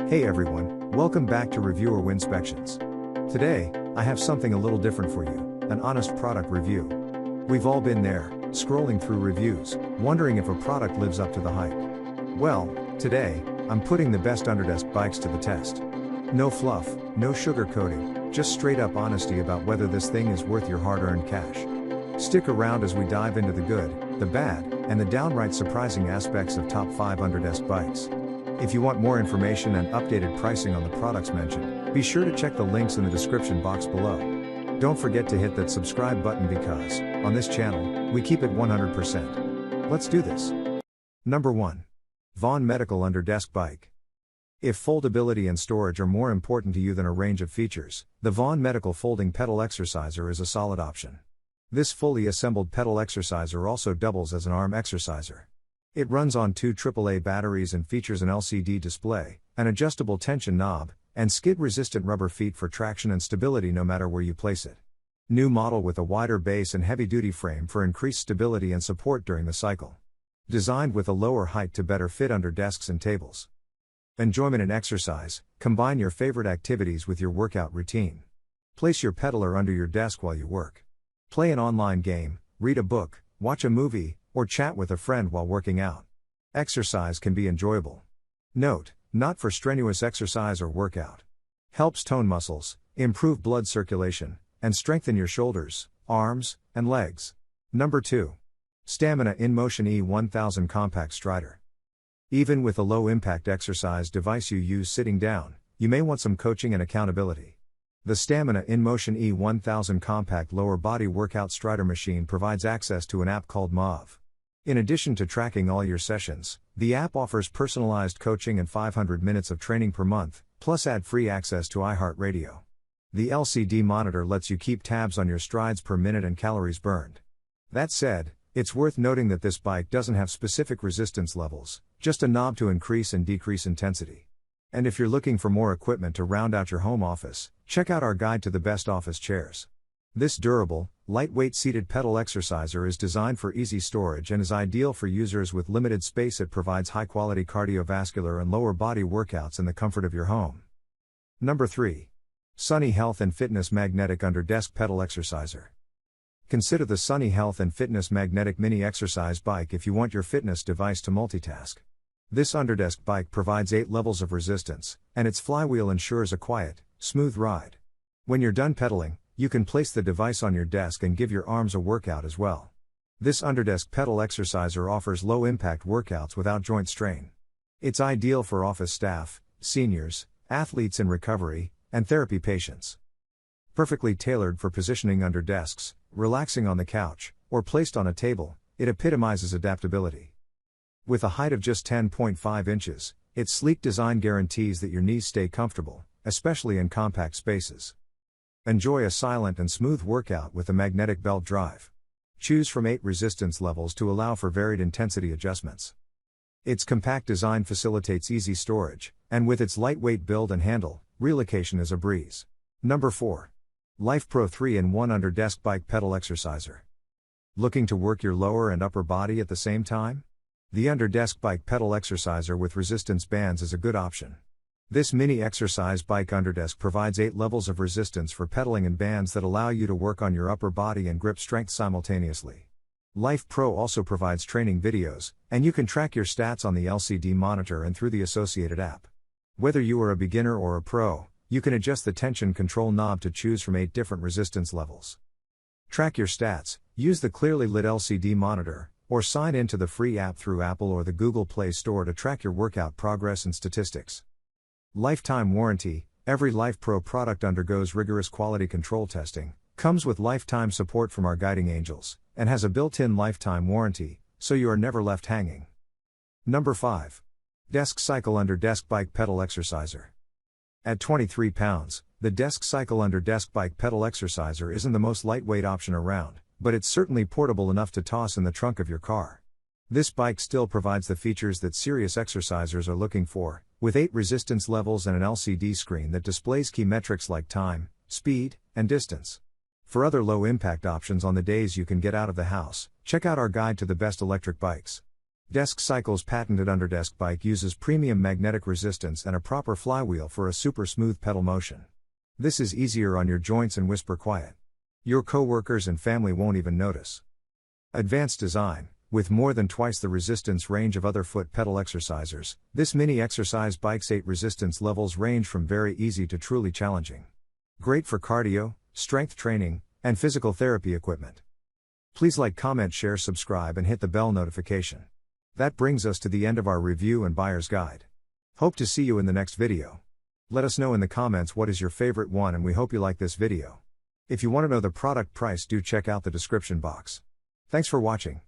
Hey everyone, welcome back to Reviewer Winspections. Today, I have something a little different for you, an honest product review. We've all been there, scrolling through reviews, wondering if a product lives up to the hype. Well, today, I'm putting the best underdesk bikes to the test. No fluff, no sugarcoating, just straight up honesty about whether this thing is worth your hard-earned cash. Stick around as we dive into the good, the bad, and the downright surprising aspects of top 5 underdesk bikes. If you want more information and updated pricing on the products mentioned, be sure to check the links in the description box below. Don't forget to hit that subscribe button because, on this channel, we keep it 100%. Let's do this. Number 1. Vaughan Medical Underdesk Bike. If foldability and storage are more important to you than a range of features, the Vaughan Medical Folding Pedal Exerciser is a solid option. This fully assembled pedal exerciser also doubles as an arm exerciser. It runs on 2 AAA batteries and features an LCD display, an adjustable tension knob, and skid-resistant rubber feet for traction and stability no matter where you place it. New model with a wider base and heavy-duty frame for increased stability and support during the cycle. Designed with a lower height to better fit under desks and tables. Enjoyment and exercise, combine your favorite activities with your workout routine. Place your pedaler under your desk while you work. Play an online game, read a book, watch a movie, or chat with a friend while working out. Exercise can be enjoyable. Note, not for strenuous exercise or workout. Helps tone muscles, improve blood circulation, and strengthen your shoulders, arms, and legs. Number 2. Stamina InMotion E1000 Compact Strider. Even with a low-impact exercise device you use sitting down, you may want some coaching and accountability. The Stamina InMotion E1000 Compact Lower Body Workout Strider machine provides access to an app called MOV. In addition to tracking all your sessions, the app offers personalized coaching and 500 minutes of training per month, plus ad-free access to iHeartRadio. The LCD monitor lets you keep tabs on your strides per minute and calories burned. That said, it's worth noting that this bike doesn't have specific resistance levels, just a knob to increase and decrease intensity. And if you're looking for more equipment to round out your home office, check out our guide to the best office chairs. This durable, lightweight seated pedal exerciser is designed for easy storage and is ideal for users with limited space. It provides high-quality cardiovascular and lower body workouts in the comfort of your home. Number 3. Sunny Health and Fitness Magnetic Underdesk Pedal Exerciser. Consider the Sunny Health and Fitness Magnetic Mini Exercise Bike if you want your fitness device to multitask. This underdesk bike provides 8 levels of resistance, and its flywheel ensures a quiet, smooth ride. When you're done pedaling, you can place the device on your desk and give your arms a workout as well. This underdesk pedal exerciser offers low-impact workouts without joint strain. It's ideal for office staff, seniors, athletes in recovery, and therapy patients. Perfectly tailored for positioning under desks, relaxing on the couch, or placed on a table, it epitomizes adaptability. With a height of just 10.5 inches, its sleek design guarantees that your knees stay comfortable, especially in compact spaces. Enjoy a silent and smooth workout with a magnetic belt drive. Choose from 8 resistance levels to allow for varied intensity adjustments. Its compact design facilitates easy storage, and with its lightweight build and handle, relocation is a breeze. Number 4. LifePro 3-in-1 Underdesk Bike Pedal Exerciser. Looking to work your lower and upper body at the same time? The underdesk bike pedal exerciser with resistance bands is a good option. This mini exercise bike underdesk provides 8 levels of resistance for pedaling and bands that allow you to work on your upper body and grip strength simultaneously. LifePro also provides training videos, and you can track your stats on the LCD monitor and through the associated app. Whether you are a beginner or a pro, you can adjust the tension control knob to choose from 8 different resistance levels. Track your stats, use the clearly lit LCD monitor, or sign in to the free app through Apple or the Google Play Store to track your workout progress and statistics. Lifetime warranty. Every LifePro product undergoes rigorous quality control testing, comes with lifetime support from our guiding angels, and has a built-in lifetime warranty, so you are never left hanging. Number 5. Desk Cycle Underdesk Bike Pedal Exerciser. At 23 pounds, the Desk Cycle Underdesk Bike Pedal Exerciser isn't the most lightweight option around, but it's certainly portable enough to toss in the trunk of your car. This bike still provides the features that serious exercisers are looking for, with 8 resistance levels and an LCD screen that displays key metrics like time, speed, and distance. For other low-impact options on the days you can get out of the house, check out our guide to the best electric bikes. Desk Cycle's patented underdesk bike uses premium magnetic resistance and a proper flywheel for a super smooth pedal motion. This is easier on your joints and whisper quiet. Your co-workers and family won't even notice. Advanced design. With more than twice the resistance range of other foot pedal exercisers, this mini exercise bike's 8 resistance levels range from very easy to truly challenging. Great for cardio, strength training, and physical therapy equipment. Please like, comment, share, subscribe, and hit the bell notification. That brings us to the end of our review and buyer's guide. Hope to see you in the next video. Let us know in the comments what is your favorite one, and we hope you like this video. If you want to know the product price, do check out the description box. Thanks for watching.